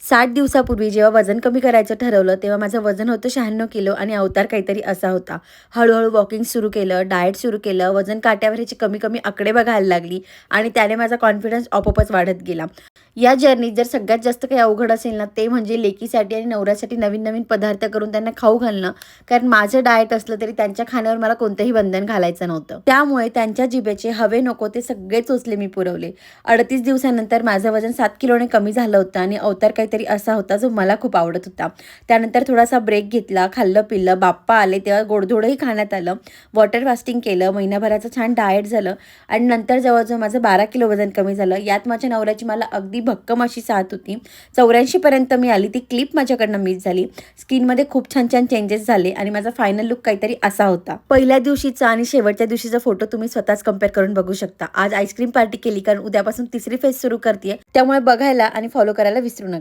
60 दिवसापूर्वी जेव्हा वजन कमी करायचं ठरवलं, तेव्हा माझं वजन होतं 96 किलो आणि अवतार काहीतरी असा होता. हळू-हळू वॉकिंग सुरू केलं, डाएट सुरू केलं, वजन काट्यावरचे कमी-कमी आकडे बघायला लागली आणि त्याने माझा कॉन्फिडन्स आपोआपच वाढत गेला. या जर्नीत जर सगळ्यात जास्त काही अवघड असेल ना, ते म्हणजे लेकीसाठी आणि नवऱ्यासाठी नवीन-नवीन पदार्थ करून त्यांना खाऊ घालणं. कारण माझं डाएट असलं तरी त्यांच्या खाण्यावर मला कोणतंही बंधन घालायचं नव्हतं. त्यामुळे त्यांच्या जिभेचे हवे नको ते सगळे चोचले मी पुरवले. 38 दिवसानंतर माझं वजन 7 किलोने कमी झालं होतं आणि अवतार काहीतरी असा होता जो मला खूप आवडत होता. त्यानंतर थोडासा ब्रेक घेतला, खाल्लं-पिल्लं, बाप्पा आले तेव्हा गोडधोडही खाण्यात आलं. वॉटर फास्टिंग केलं, महिनाभराचं छान डाएट झालं आणि नंतर जवळ-जवळ माझं 12 किलो वजन कमी झालं. यात माझ्या नवऱ्याची मला अगदी भक्कम अशी साथ होती. 84 पर्यंत मी आली. ती क्लिप माझ्याकडनं मिस झाली. स्किनमध्ये खूप छान-छान चेंजेस झाले आणि माझा फायनल लूक काहीतरी असा होता. पहिल्या दिवशीचा आणि शेवटच्या दिवशीचा फोटो तुम्ही स्वतःच कंपेअर करून बघू शकता. आज आईस्क्रीम पार्टी केली कारण उद्यापासून तिसरी फेज सुरू करतेय. त्यामुळे बघायला आणि फॉलो करायला विसरू नका.